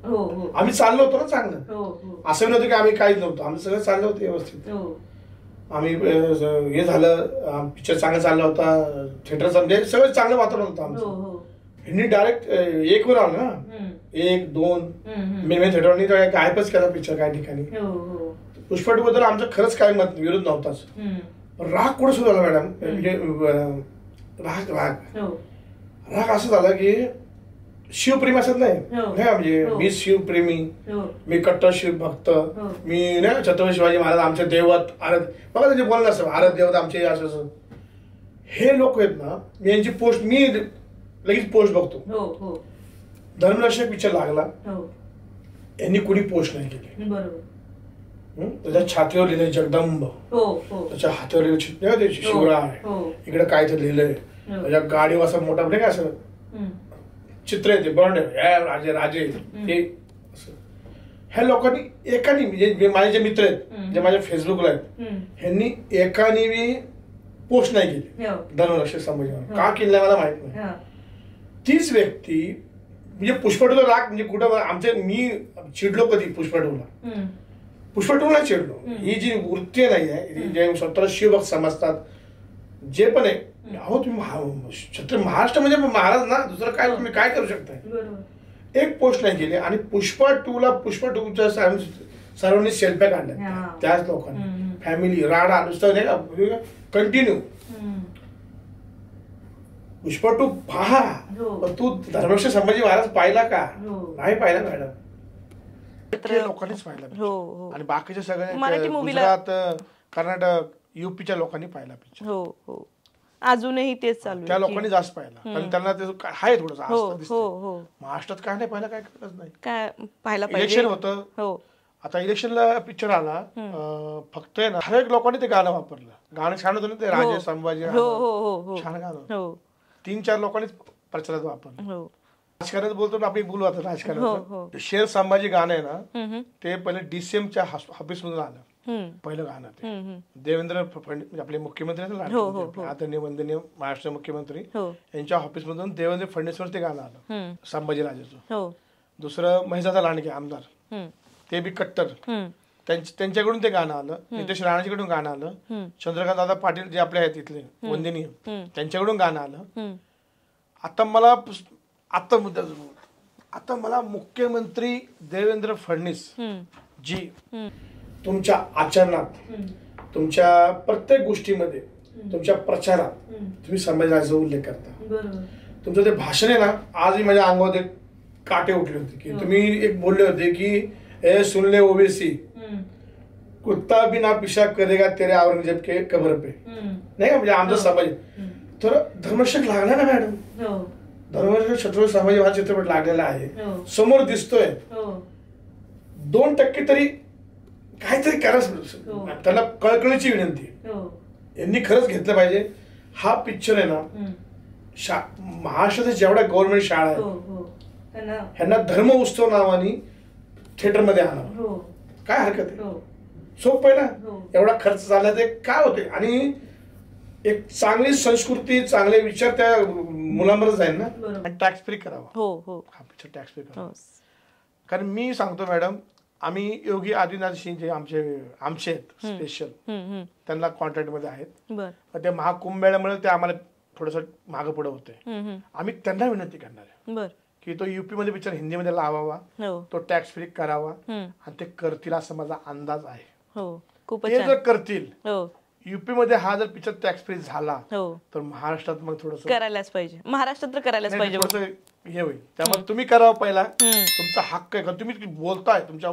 आम्ही चाललो होतो ना चांगलं. असं नव्हतं की आम्ही काहीच नव्हतो, आम्ही सगळं चाललं होतं व्यवस्थित. आम्ही हे झालं, पिक्चर चांगला चालला होता, थिएटर म्हणजे सगळं चांगलं वातावरण होतं आमचं. ह्यांनी डायरेक्ट 1 वर आलं ना, 1, 2 मी थिएटरनी गायबच केला पिक्चर काही ठिकाणी. पुष्पा 2 बद्दल आमचं खरंच काही मत विरोध नव्हताच. राग कुठं सुरू झाला मॅडम, म्हणजे राग असं झाला की शिवप्रेमी असत नाही, म्हणजे मी शिवप्रेमी, मी कट्टर शिवभक्त, मी ना छत्रपती शिवाजी महाराज आमचे दैवत, बघा त्याचे बोलणं असं, भारत दैवत आमचे असं. हे लोक आहेत ना, मी यांची पोस्ट मी लगेच पोस्ट बघतो. धर्मरक्षक पिक्चर लागला, यांनी कुणी पोस्ट नाही केली. त्याच्या छातीवर लिहिलंय जगदंब, त्याच्या हातावर लिहिलं शिवराय, इकडे काय तर लिहिलंय, त्याच्या गाडीवर असं मोठा म्हणजे काय असं चित्र येते, बॉन्ड राजे राजे. हे ह्या लोकांनी एकानी, म्हणजे माझे जे मित्र आहेत जे माझ्या फेसबुकला आहेत, ह्यांनी एकाने बी पोस्ट नाही केली धर्मरक्षक संभाजी. का केलं मला माहित नाही. तीच व्यक्ती म्हणजे पुष्पा 2 राग, म्हणजे कुठं आमचे, मी चिडलो कधी पुष्पा 2ला, पुष्पा 2ला चिडलो. ही जी वृत्ती नाही आहे, जे स्वतःला शिवभक्त समजतात जे पण आहे, अहो तुम्ही महाराष्ट्र म्हणजे महाराज ना, दुसरं काय तुम्ही काय करू शकताय. एक पोस्ट नाही केली. आणि पुष्पा 2च्या सर्वांनी सेल्फ्या काढल्या त्याच लोकांनी, फॅमिली राडा नुसतं नाही का कंटिन्यू. पुष्पा 2 पहा, पण तू धर्मरक्षक संभाजी महाराज पाहिला का? नाही पाहिला मॅडम. लोकांनीच पाहिला, आणि बाकीच्या सगळ्या गुजरात, कर्नाटक, युपीच्या लोकांनी पाहिला पिक्चर. अजूनही तेच चालू, त्या लोकांनी जास्त पाहिला, कारण त्यांना ते आहे थोडंसं. महाराष्ट्रात काय नाही पाहिलं, काय कळत नाही. काय पाहिला पाहिजे. इलेक्शन होतं, आता इलेक्शनला पिक्चर आला, फक्त आहे ना हर एक लोकांनी ते गाणं वापरलं. गाणं छान होतं ना ते, राजे संभाजी, छान गाणं. 3-4 लोकांनीच प्रचारात वापरलं. राजकारणात बोलतो ना, आपण बोलू आता राजकारण. शेर संभाजी गाणं आहे ना, ते पहिले DCMच्या ऑफिस मधून आलं. पहिलं गाणं ते देवेंद्र फडणवीस म्हणजे आपले मुख्यमंत्री आहेत ना, आदरणीय वंदनीय महाराष्ट्र मुख्यमंत्री यांच्या ऑफिसमधून देवेंद्र फडणवीसवर ते गाणं आलं संभाजीराजेचं. दुसरं महिजादा लांडगे आमदार, ते बी कट्टर, त्यांच्याकडून ते गाणं आलं. नितेश राणाजीकडून गाणं आलं. चंद्रकांत दादा पाटील जे आपले आहेत इथले वंदनीय, त्यांच्याकडून गाणं आलं. आता मला मुख्यमंत्री देवेंद्र फडणवीस जी तुमच्या आचरणात, तुमच्या प्रत्येक गोष्टीमध्ये, तुमच्या प्रचारात तुम्ही संभाजीराजेचा उल्लेख करता. तुमचं ते भाषण आहे ना, आजही माझ्या अंगावर काटे उठले होते की तुम्ही एक बोलले होते की ए सुन ले ओबीसी, कुत्ता भी ना पिशाब करेगा तेरे औरंगजेब के कबर पे, नाही का, म्हणजे आमचा समाज. तर धर्मरक्षक लागला ना मॅडम, धर्मरक्षक छत्रपती संभाजी महाराज चित्रपट लागलेला आहे, समोर दिसतोय. 2% तरी काहीतरी करा, त्याला कळकळीची विनंती. यांनी खरंच घेतलं पाहिजे. हा पिक्चर आहे ना, महाराष्ट्राच्या जेवढ्या गव्हर्नमेंट शाळा आहेत ह्यांना धर्म उत्सव नावाने थिएटरमध्ये आणावं, काय हरकत आहे. सोपं आहे ना, एवढा खर्च झाला ते काय होते. आणि एक चांगली संस्कृती, चांगले विचार त्या मुलांबरोबर जाईल ना. टॅक्स फ्री करावा हा पिक्चर, टॅक्स फ्री करावा. कारण मी सांगतो मॅडम, आम्ही योगी आदित्यनाथ सिंह जे आमचे आहेत स्पेशल, त्यांना कॉन्ट्रॅक्ट मध्ये आहेत. ते महाकुंभमेळ्यामुळे ते आम्हाला थोडस मागं पुढे होते. आम्ही त्यांना विनंती करणार आहे की तो युपी मध्ये पिक्चर हिंदीमध्ये लावावा, तो टॅक्स फ्री करावा, आणि ते करतील असं माझा अंदाज आहे. ते जर करतील, युपी मध्ये हा जर पिक्चर टॅक्स फ्री झाला तर महाराष्ट्रात मग थोडस करायलाच पाहिजे, महाराष्ट्रात तर करायलाच पाहिजे. हे होईल. त्यामुळे तुम्ही करावं पहिला, तुमचा हक्क आहे. तुम्ही बोलताय तुमच्या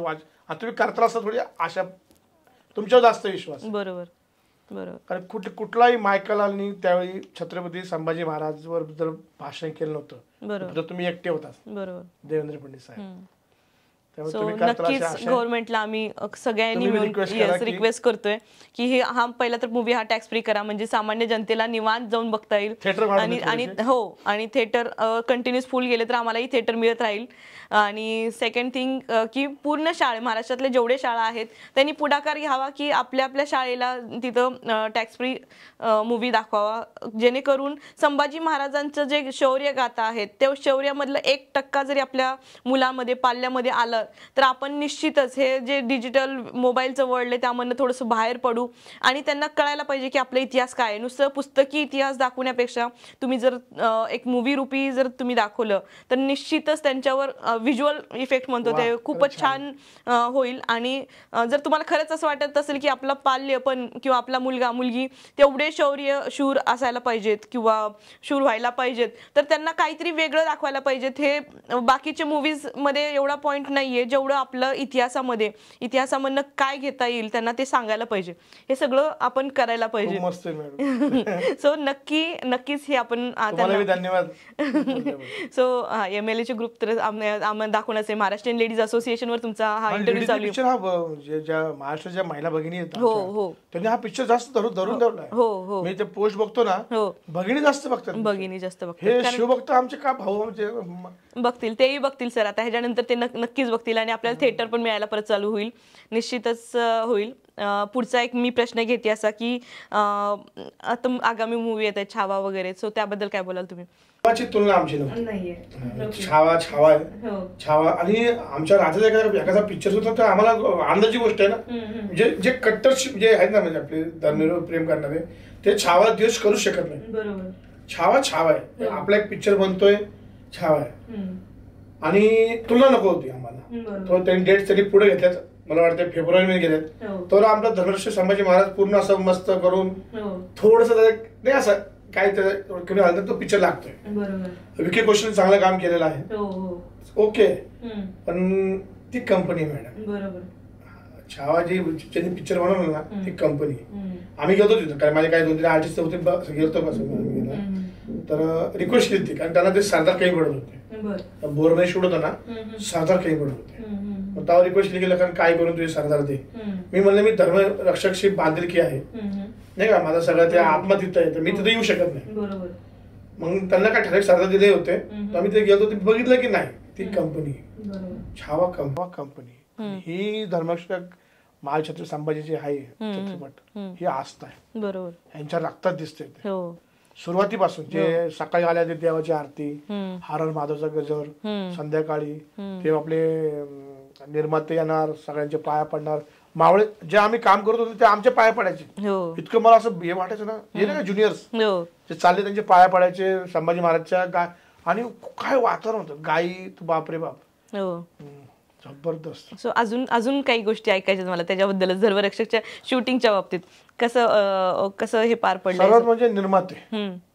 तुम्ही करता असं थोडी आशा, तुमच्यावर जास्त विश्वास. बरोबर बरोबर. कारण कुठलाही मायकलांनी त्यावेळी छत्रपती संभाजी महाराजवर जर भाषण केलं नव्हतं, तर तुम्ही एकटे होता. बरोबर, देवेंद्र फडणवीस साहेब. नक्कीच गव्हर्नमेंटला आम्ही सगळ्यांनी मिळून रिक्वेस्ट करतोय की हा पहिला तर मूवी हा टॅक्स फ्री करा, म्हणजे सामान्य जनतेला निवांत जाऊन बघता येईल. आणि थिएटर कंटिन्युअस फुल गेले तर आम्हालाही थिएटर मिळत राहील. आणि सेकंड थिंग की पूर्ण महाराष्ट्रातले जेवढे शाळा आहेत त्यांनी पुढाकार घ्यावा की आपल्या आपल्या शाळेला तिथं टॅक्स फ्री मूवी दाखवावा, जेणेकरून संभाजी महाराजांचं जे शौर्य गाथा आहेत त्या शौर्यामधलं 1% जरी आपल्या मुलांमध्ये, पाल्यामध्ये आलं तर आपण निश्चितच हे जे डिजिटल मोबाईलचं वर्ल्ड आहे त्यामधनं थोडंसं बाहेर पडू. आणि त्यांना कळायला पाहिजे की आपला इतिहास काय आहे. नुसतं पुस्तकी इतिहास दाखवण्यापेक्षा तुम्ही जर एक मूवी रूपी जर तुम्ही दाखवलं तर निश्चितच त्यांच्यावर व्हिज्युअल इफेक्ट म्हणतो ते खूपच छान होईल. आणि जर तुम्हाला खरंच असं वाटत असेल की आपला पाल्य पण किंवा आपला मुलगा मुलगी तेवढे शौर्य शूर असायला पाहिजेत किंवा शूर व्हायला पाहिजेत, तर त्यांना काहीतरी वेगळं दाखवायला पाहिजेत. हे बाकीच्या मूवीज मध्ये एवढा पॉईंट नाहीये जेवढं आपलं इतिहासामधनं काय घेता येईल त्यांना ते सांगायला पाहिजे. हे सगळं आपण करायला पाहिजे. सो नक्कीच हे आपण धन्यवाद. सो MLA चे ग्रुप तर आम्हाला दाखवण्याचं आहे. महाराष्ट्रीयन लेडीज असोसिएशन वर तुमचा हा इंटरव्ह्यू चालू आहे. ज्या महाराष्ट्राच्या महिला भगिनी आहेत त्यांनी हा पिक्चर जास्त धरून ठेवलाय. मी ते पोस्ट बघतो ना, भगिनी जास्त बघतात. हे शिवभक्त आमचे का भाऊ आमचे बघतील, तेही बघतील सर. आता ह्याच्यानंतर ते नक्कीच बघतील आणि आपल्याला थिएटर पण मिळायला परत चालू होईल, निश्चितच होईल. पुढचा एक मी प्रश्न घेते असा की आता आगामी मूवी येत आहे छावा वगैरे, सो त्याबद्दल काय बोलाल तुम्ही? छावाची तुलना आमची नाहीये. छावा आणि आमच्या राज्याचा एखादा पिक्चर होता तर आम्हाला आनंदाची गोष्ट आहे ना. जे कट्टरशिप जे आहेत ना, म्हणजे आपले धर्मीवर प्रेम करणारे, ते छावा दिवस करू शकत नाही. छावा आहे. आपला एक पिक्चर बनतोय, छावा आहे. आणि तुलना नको होती आम्हाला. तो त्यांनी डेट तरी पुढे घेतल्यात, मला वाटतं फेब्रुवारी मध्ये गेल्यात. तर आपला धर्मरक्षक संभाजी महाराज पूर्ण असं मस्त करून थोडस नाही असं काय कमी झालं तर तो पिक्चर लागतोय. विकी कौशल चांगलं काम केलेलं आहे, ओके. पण ती कंपनी मॅडम, छावा जी ज्यांनी पिक्चर बनवलं ना ती कंपनी. आम्ही गेलो तिथं, कारण माझे काही 2-3 आर्टिस्ट होते, गेलो तर रिक्वेस्ट केली होती. कारण त्यांना ते सरदार काही पडत होते, बोरमध्ये शूट होतं ना, सरदार काही पडत होते. मग त्यावर रिक्वेस्ट केली, कारण काय करून तुझे सरदार दे. मी म्हणलं मी धर्मरक्षकशी बांधिलकी आहे नाही का, माझं सगळं ते आत्मा तिथं आहे, तर मी तिथे येऊ शकत नाही. मग त्यांना काय ठराविक सरदार दिले होते, तर आम्ही ते गेलो, ते बघितलं की नाही ती कंपनी छावा कंपनी ही धर्मरक्षक महाछत्रपती संभाजी जे आहे चित्रपट ही आस्था आहे, बरोबर यांच्या रक्तात दिसते ते. हो सुरुवातीपासून जे सकाळी आल्या ते देवाची आरती, हर माधवचा गजर, संध्याकाळी ते आपले निर्माते येणार, सगळ्यांचे पाया पडणार. मावळे जे आम्ही काम करत होतो ते आमच्या पाया पडायचे. इतकं मला असं हे वाटायचं ना, हे ना ज्युनियर्स जे चालले त्यांचे पाया पडायचे संभाजी महाराजच्या. आणि काय वातावरण होतं, गाई बापरे बाप, जबरदस्त. सो अजून काही गोष्टी ऐकायच्या मला त्याच्याबद्दलच, धर्मरक्षकच्या शूटिंगच्या बाबतीत कसं हे पार पडलं. सर्वात म्हणजे निर्माते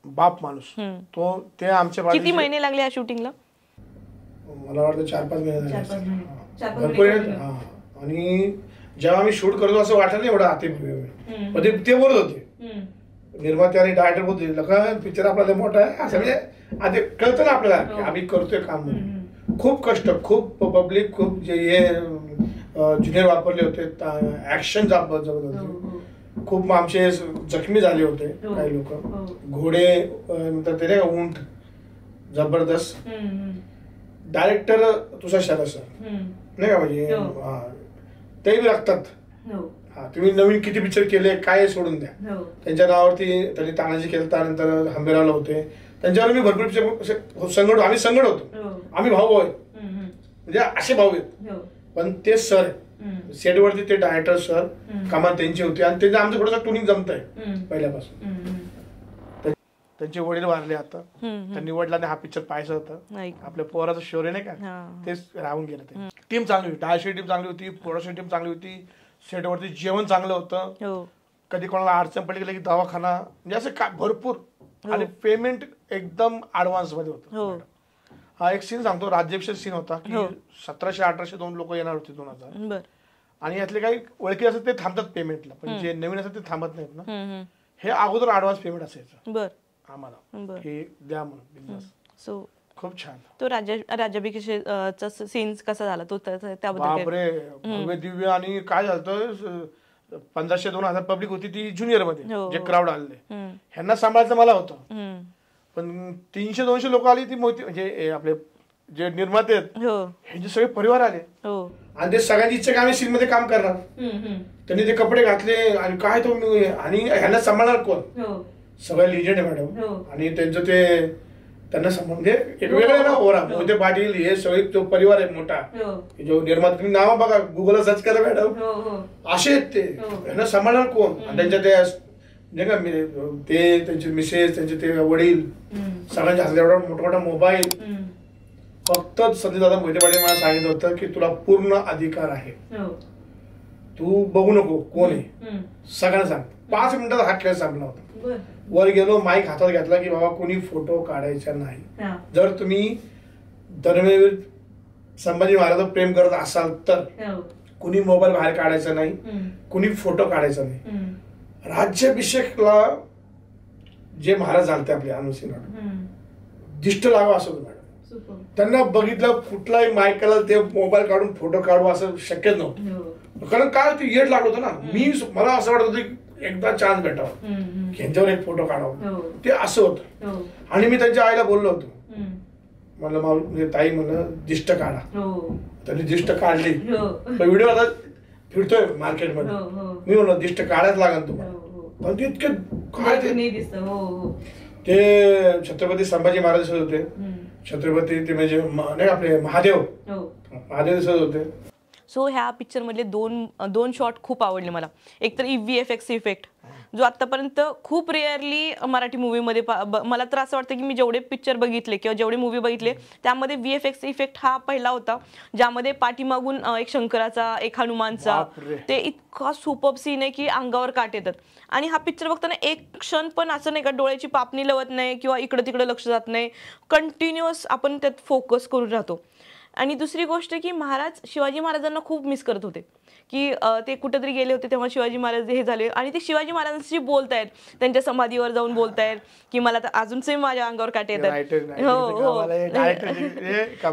बाप माणूस तो, ते आमच्या किती महिने लागले या शूटिंगला? मला वाटतं 4-5 महिने भरपूर. आणि जेव्हा आम्ही शूट करतो असं वाटलं नाही एवढं आते ते बोलत होते निर्माते आणि डायरेक्टर बोलते, लका पिक्चर आपला मोठा आहे असं, म्हणजे आधी कळतं ना आपल्याला की आम्ही करतोय काम म्हणून. खूप कष्ट, खूप पब्लिक, खूप जे हे ज्युनियर वापरले होते, ऍक्शन जबरदस्त, खूप आमचे जखमी झाले होते काही लोक, घोडे नंतर ते नाही का ऊंट, जबरदस्त. डायरेक्टर तुषार शाह सर नाही का, म्हणजे तेही लागतात. तुम्ही नवीन किती पिक्चर केले काय सोडून द्या, त्यांच्या नावावरती त्यांनी तानाजी केलं, त्यानंतर हंबेरावला होते, त्यांच्यावर मी भरपूर पिक्चर संगड, आम्ही संगड होतो, आम्ही भाऊ आहेत, म्हणजे असे भाऊ आहेत. पण ते सर सेटवरती ते डायरेक्टर सर कामात त्यांची होती, आणि त्यांचं आमचं थोडंसं ट्युनिंग जमत आहे पहिल्यापासून. त्यांचे वडील वारले आता, त्यांनी वडिलांनी हा पिक्चर पाहायचा होता, आपल्या पोराचं शौर्य नाही का तेच राहून गेलं. ते टीम चांगली होती, डायरेक्शन टीम चांगली होती, प्रोडक्शन टीम चांगली होती, सेटवरती जेवण चांगलं होतं, कधी कोणाला अडचण पडली गेली की दवाखाना, म्हणजे असं काय भरपूर. आणि पेमेंट एकदम ऍडव्हान्स मध्ये होतं. हा एक सीन सांगतो, राज्याभिषेक सीन होता की 1700-1800 2 लोक येणार होते 2000, आणि यातले काही ओळखी असतात ते थांबतात पेमेंटला, पण जे नवीन असतात ते थांबत नाहीत ना. हे अगोदर ऍडव्हान्स पेमेंट असायचं आम्हाला, हे द्या म्हणून. सो खूप छान तो राज्याभिषेकचा सीन कसा झाला तो त्याबद्दल? बापरे, भव्य दिव्य. आणि काय झालं, 1500-2000 पब्लिक होती ती ज्युनियर मध्ये, जे क्राऊड आले ह्यांना सांभाळायचं मला होतं, पण 300-200 लोक आली ती मोठी, म्हणजे आपले जे निर्माते आहेत ह्यांचे सगळे परिवार आले, आणि ते सगळ्यांची इच्छा की आम्ही सीन मध्ये काम करणार. त्यांनी ते कपडे घातले आणि काय तो, आणि ह्यांना सांभाळणार कोण, सगळे लिजेंड आहे मॅडम. आणि त्यांचं ते त्यांना म्हणजे एक वेगळं ना ओरा, मोहिते पाटील हे सगळे जो परिवार आहे मोठा, जो निर्माता, तुम्ही नाव बघा गुगलला सर्च करा मॅडम, असे आहेत ते, ह्यांना सांभाळणार कोण. आणि त्यांच्या ते म्हणजे का ते त्यांचे मिसेस, त्यांचे ते वडील, सगळ्यांच्या हातात एवढा मोठा मोठा मोबाईल. फक्त संजय दादा मोहिते पाटील मला सांगितलं होतं की तुला पूर्ण अधिकार आहे, तू बघू नको कोण आहे, सगळ्यांना सांग. 5 मिनिटात हा खेळ संपला होता. वर गेलो, माईक हातात घेतला की बाबा कोणी फोटो काढायचा नाही, जर तुम्ही धर्मवीर संभाजी महाराज प्रेम करत असाल तर कुणी मोबाईल बाहेर काढायचा नाही, कुणी फोटो काढायचा नाही. राज्याभिषेकला जे महाराज झालते आपले अनुसिंह दिष्ट लावा असं होतं मॅडम. त्यांना बघितलं कुठलाही मायकाला ते मोबाईल काढून फोटो काढू असं शक्यच नव्हतं, कारण काय ते येड लागलं होतं ना. मला असं वाटत होतं एकदा चान्स भेटावा, यांच्यावर एक फोटो काढावा, ते असं होतं. आणि मी त्यांच्या आईला बोललो होतो, म्हणलं म्हणजे ताई म्हणलं दिष्ट काढा, त्यांनी दिष्ट काढली. व्हिडिओ आता फिरतोय मार्केटमध्ये, मी म्हणलो दिष्ट काढायच लागेल तुम्हाला, पण ते इतके काय ते छत्रपती संभाजी महाराज दिसत होते, छत्रपती ते म्हणजे नाही आपले महादेव दिसत होते. सो ह्या पिक्चर मधले दोन शॉट खूप आवडले मला. एक तर VFX इफेक्ट जो आतापर्यंत खूप रेअरली मराठी मूवीमध्ये मला तर असं वाटतं की मी जेवढे पिक्चर बघितले किंवा जेवढे मूवी बघितले त्यामध्ये VFX इफेक्ट हा पहिला होता, ज्यामध्ये पाठीमागून एक शंकराचा एक हनुमानचा, ते इतका सुपर्ब सीन आहे की अंगावर काट येतात. आणि हा पिक्चर बघताना एक क्षण पण असं नाही का डोळ्याची पापणी लवत नाही किंवा इकडं तिकडं लक्ष जात नाही, कंटिन्युअस आपण त्यात फोकस करून राहतो. आणि दुसरी गोष्ट की महाराज शिवाजी महाराजांना खूप मिस करत होते, की ते कुठेतरी गेले होते तेव्हा शिवाजी महाराज हे झाले, आणि ते शिवाजी महाराजांशी बोलतायत, त्यांच्या समाधीवर जाऊन बोलतायत की मला तर अजून सेम माझ्या अंगावर काटे येतात.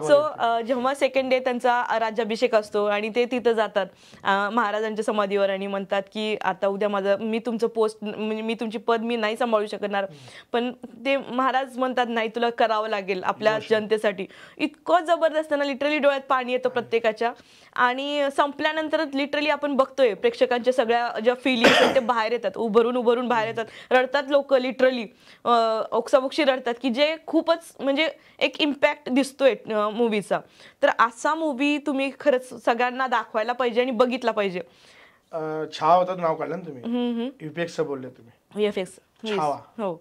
सो जेव्हा सेकंड डे त्यांचा राज्याभिषेक असतो आणि ते तिथं जातात महाराजांच्या समाधीवर आणि म्हणतात की आता उद्या माझं मी तुमचं पोस्ट मी तुमची पद मी नाही सांभाळू शकणार, पण ते महाराज म्हणतात नाही तुला करावं लागेल आपल्या जनतेसाठी. इतकं जबरदस्त ना, लिटरली डोळ्यात पाणी येतं प्रत्येकाच्या. आणि संपल्यानंतर लिटरली आपण बघतोय प्रेक्षकांच्या सगळ्या ज्या फिलिंग्स आहेत ते बाहेर येतात, उभरून बाहेर येतात, रडतात लोक लिटरली, ओक्साबोक्षी रडतात, की जे खूपच म्हणजे एक इम्पॅक्ट दिसतोय मूवीचा. तर असा मूवी तुम्ही खरंच सगळ्यांना दाखवायला पाहिजे आणि बघितला पाहिजे. छावा होतं नाव काढलं ना तुम्ही, युपीएक्स बोलले तुम्ही, VFX. छावा. हो.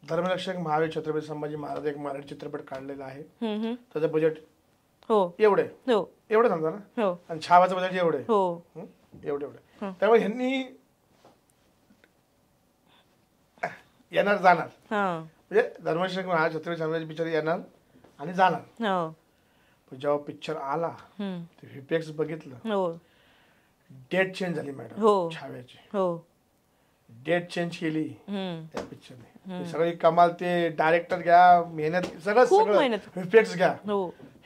धर्मरक्षक महावीर छत्रपती संभाजी महाराज एक मराठी चित्रपट काढलेला आहे. त्याचं बजेट हो एवढे हो एवढं समजा ना, हो आणि छावाचं बजेट एवढे हो एवढे. त्यामुळे ह्यांनी येणार जाणार, म्हणजे धर्मरक्षक महाराज छत्रपती संभाजी पिक्चर येणार आणि जाणार. पण जेव्हा पिक्चर आला व्हीपीएक्स बघितलं, डेट चेंज झाली मॅडम. छाव्याची डेट चेंज केली त्या पिक्चरने. सगळी कमाल, ते डायरेक्टर घ्या, मेहनत, सगळं व्हीपीएक्स घ्या.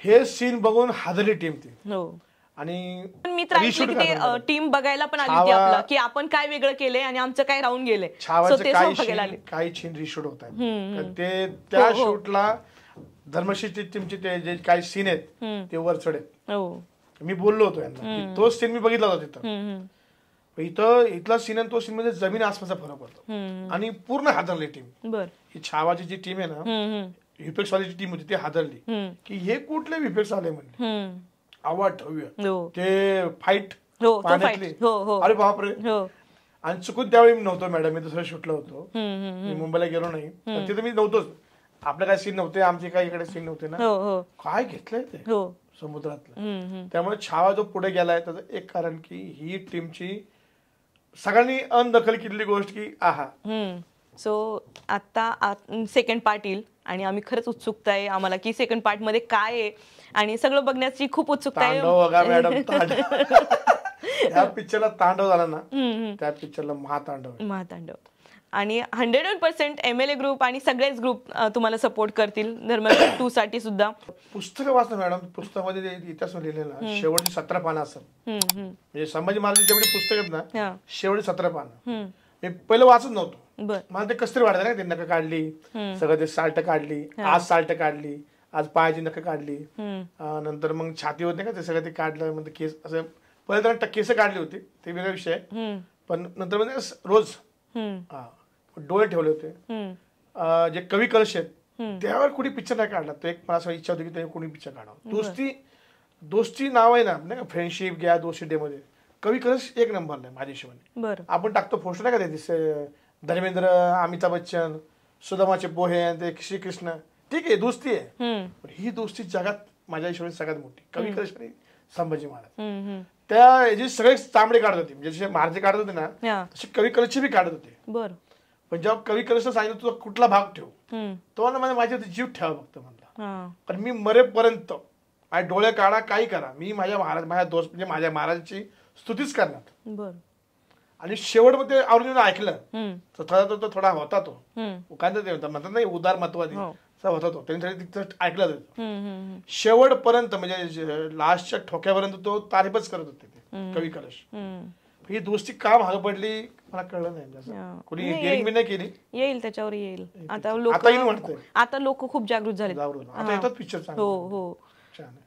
हे सीन बघून हादरली टीम ती. आणि मी तर ऐकलं की ते टीम बघायला पण आली होती आपलं, की आपण काय वेगळं केलंय आणि आमचं काय राहून गेलंय. काही सीन रिशूट होत आहेत. ते त्या शूटला धर्मशील टीमचे ते जे काही सीन आहेत ते वर चढ आहेत. मी बोललो होतो यांना, तोच सीन मी बघितला होता तिथं. इथला सीन आणि तो सीन मध्ये जमीन आसमानचा फरक पडतो. आणि पूर्ण हादरली टीम. ही छावाची जी टीम आहे ना, व्हीपीएक्स वाली टीम होती, ती हादरली की हे कुठले व्हीपीएक्स आले म्हणजे, आवाज ते फाईट पाण्यातली, अरे बापरे. आणि चुकून त्यावेळी मी नव्हतो मॅडम, मी दुसऱ्या शूटला होतो, मी मुंबईला गेलो नाही, तिथे मी नव्हतोच. आपले काय सीन नव्हते, आमचे काही इकडे सीन नव्हते ना. काय घेतलंय ते समुद्रातलं. त्यामुळे छावा जो पुढे गेलाय त्याचं एक कारण की ही टीमची सगळ्यांनी अनदखल केलेली गोष्ट की आहा. सो आता सेकंड पार्ट येईल आणि आम्ही खरंच उत्सुकता आहे आम्हाला की सेकंड पार्ट मध्ये काय आहे आणि सगळं बघण्याची खूप उत्सुकता आहे. मॅडम त्या पिक्चरला तांडव झाला ना, त्या पिक्चरला महातांडव. आणि 100% MLA ग्रुप आणि सगळेच ग्रुप तुम्हाला सपोर्ट करतील धर्मरक्षक 2 साठी सुद्धा. पुस्तकं वाचलं मॅडम, पुस्तकामध्ये इतिहास लिहिलेला शेवटची 17 पानं असतात. म्हणजे संभाजी महाराज जेवढी पुस्तक आहेत ना, शेवटची 17 पानं मी पहिलं वाचत नव्हतो. मला ते कसतरी वाटतं ना, ते नख काढली, सगळं ते साल्ट काढली, आज साल्ट काढली, आज पायाची नख काढली, नंतर मग छाती होते का ते सगळं ते काढलं, म्हणजे केस असं पहिलं तर केस काढली होती, ते वेगळा विषय आहे. पण नंतर म्हणजे रोज डोळे ठेवले होते. जे कवी कलश आहेत त्यावर कोणी पिक्चर नाही काढला. तो एक मला असं इच्छा होती की ते कोणी पिक्चर काढावं. दोस्ती नाव आहे ना, नाही का, फ्रेंडशिप घ्या 200 डे मध्ये कवी कलश एक नंबरला आहे माझ्या हिशोबाने. आपण टाकतो पोस्ट नाही का ते धर्मेंद्र, अमिताभ बच्चन, सुदामाचे पोहे, ते श्रीकृष्ण, ठीक आहे दोस्ती आहे. पण ही दोस्ती जगात माझ्या हिशोबाने सगळ्यात मोठी कवी कलश आणि संभाजी महाराज. त्या जे सगळे तांबडे काढत होते, म्हणजे जसे महाराज काढत होते ना, तसे कवी कलशचे बी काढत होते. पण जेव्हा कवी कलशला सांगितलं तुझा कुठला भाग ठेव, तो माझ्या जीव ठेवा फक्त म्हणला. पण मी मरेपर्यंत माझे डोळे काढा, काही करा, मी माझ्या दोस्त म्हणजे माझ्या महाराजांची स्तुतीच करणार. आणि शेवट मध्ये आवडीने ऐकलं तर थोडा होता तो म्हणतात नाही उदार महत्वादी होता तो, त्यांनी ऐकलं जातं शेवटपर्यंत, म्हणजे लास्टच्या ठोक्यापर्यंत तो तारीफच करत होते ते कवी कलश. ही दोस्ती का भाग पडली मला कळलं नाही. कोणी डिअरिंग नाही केली. येईल त्याच्यावर येईल आता लोक खूप जागृत झाले. आता येतात पिक्चर. हो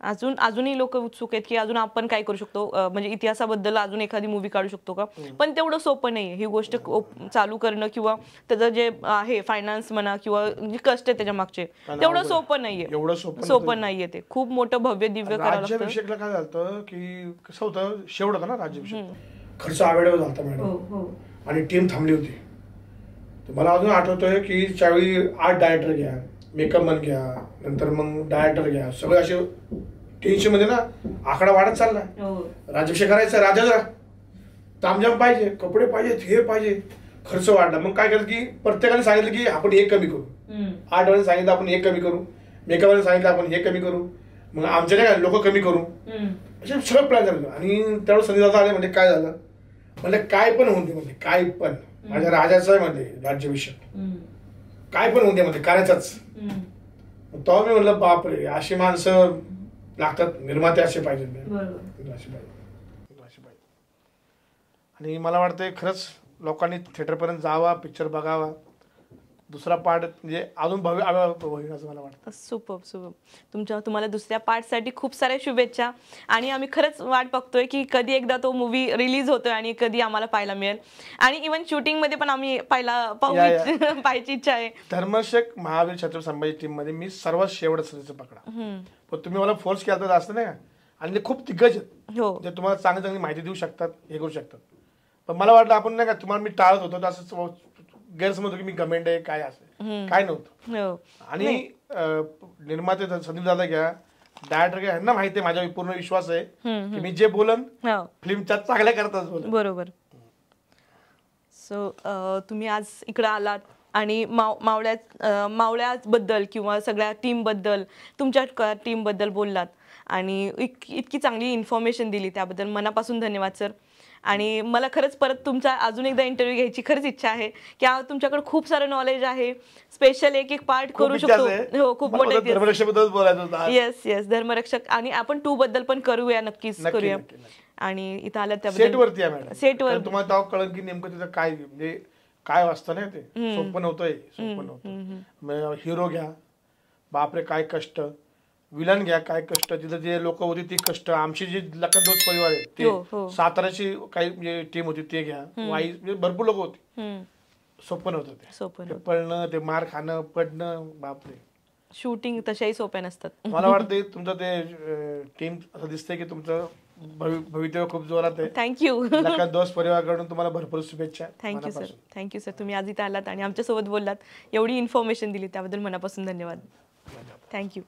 अजूनही लोक उत्सुक आहेत की अजून आपण काय करू शकतो, म्हणजे इतिहासाबद्दल अजून एखादी मूवी काढू शकतो का. पण तेवढं सोपं नाहीये ही गोष्ट चालू करणं, किंवा त्याचं जे आहे फायनान्स म्हणा किंवा जे कष्ट आहे त्याच्या मागचे, तेवढं सोपं नाहीये. सोपं नाहीये ते. खूप मोठं भव्य दिव्य करावं लागतं. राज्याभिषेकला काय झालं की कसं होतं, शेवट होता ना राज्याभिषेक, खर्च आवेळेवर झाला मॅडम, आणि टीम थांबली होती. मला अजून आठवतोय की त्यावेळी 8 डायरेक्टर घ्या, मेकअप मन घ्या, नंतर मग डायरेक्टर घ्या, सगळे असे टेन्शन मध्ये ना, आकडा वाढत चाललाय. राज्याभिषेक करायचा, राजा तामझाम पाहिजे, कपडे पाहिजेत, हे पाहिजे, खर्च वाढला. मग काय केलं की प्रत्येकाने सांगितलं की आपण हे कमी करू. 8 वाले सांगितलं आपण हे कमी करू, मेकअप वाले सांगितलं आपण हे कमी करू, मग आमचे नाही लोक कमी करू, असे सगळं प्लॅन झालं. आणि त्यावेळेस संजय दादा आले, म्हणजे काय झालं, म्हणजे काय पण होऊन दे, म्हणजे काय पण माझ्या राजाचं आहे म्हणजे राज्याभिषेक, काय पण होऊन दे म्हणजे करायचंच. तेव्हा मी म्हणलं बापरे, अशी माणसं लागतात, निर्माते असे पाहिजेत. आणि मला वाटतंय खरंच लोकांनी थिएटरपर्यंत जावा, पिक्चर बघावा. दुसरा पार्ट म्हणजे अजून भव्य होईल असं मला वाटतं. सुपर. तुम्हाला दुसऱ्या पार्टसाठी खूप साऱ्या शुभेच्छा आणि आम्ही खरंच वाट बघतोय की कधी एकदा तो मूवी रिलीज होतोय आणि कधी आम्हाला पाहायला मिळेल आणि इव्हन शूटिंग मध्ये पण आम्ही पाहायची इच्छा आहे. धर्मरक्षक महावीर छत्रपती संभाजी टीम मध्ये मी सर्वात शेवटचा पकडा, पण तुम्ही मला फोर्स केला तर असतं नाही का, आणि ते खूप दिग्गज आहेत जे तुम्हाला चांगली चांगली माहिती देऊ शकतात, हे करू शकतात. पण मला वाटलं आपण नाही का तुम्हाला मी टाळत होतो तर असं गैरसमज होतो की मी गमेंट आहे काय असं काय नव्हतं. आणि निर्माते संदीप दादा घ्या, डायरेक्टर घ्या, यांना माहिती आहे, माझ्यावर पूर्ण विश्वास आहे की मी जे बोलन फिल्मच्या चांगल्या करताच बोलन. बरोबर. सो तुम्ही आज इकडे आलात आणि मावळ्याबद्दल किंवा सगळ्या टीम बद्दल, तुमच्या टीम बद्दल बोललात आणि इतकी चांगली इन्फॉर्मेशन दिली त्याबद्दल मनापासून धन्यवाद सर. आणि मला खरंच परत तुमचा अजून एकदा इंटरव्ह्यू घ्यायची खरंच इच्छा आहे की तुमच्याकडे खूप सारं नॉलेज आहे, स्पेशल एक पार्ट करू शकतो. हो, खूप मोठे. येस धर्मरक्षक आणि आपण 2 बद्दल पण करूया, नक्कीच करूया. आणि इथं आलं त्याबद्दल सेटवर तुम्हाला तेव्हा कळलं की नेमकं तिथं काय म्हणजे काय वाचतं ना, ते सोपं नव्हतं. हिरो घ्या, बापरे काय कष्ट, विलन घ्या काय कष्ट, तिथं जे लोक होती ती कष्ट, आमची जी लखनदोस परिवार आहे ते, साताऱ्याची काही म्हणजे टीम होती ते घ्या, वाई म्हणजे भरपूर लोक होती. सोपं नव्हतं ते पळणं, ते मार खाणं, पडणं, बापरे. शूटिंग तशाही सोप्या नसतात. मला वाटतं तुमचं ते टीम असं दिसतंय की तुमचं भवितव्य खूप जोरात आहे. थँक्यू. लखनदोस परिवाराकडून तुम्हाला भरपूर शुभेच्छा. Thank you sir. तुम्ही आज इथे आलात आणि आमच्यासोबत बोललात, एवढी इन्फॉर्मेशन दिली त्याबद्दल मनापासून धन्यवाद. थँक्यू.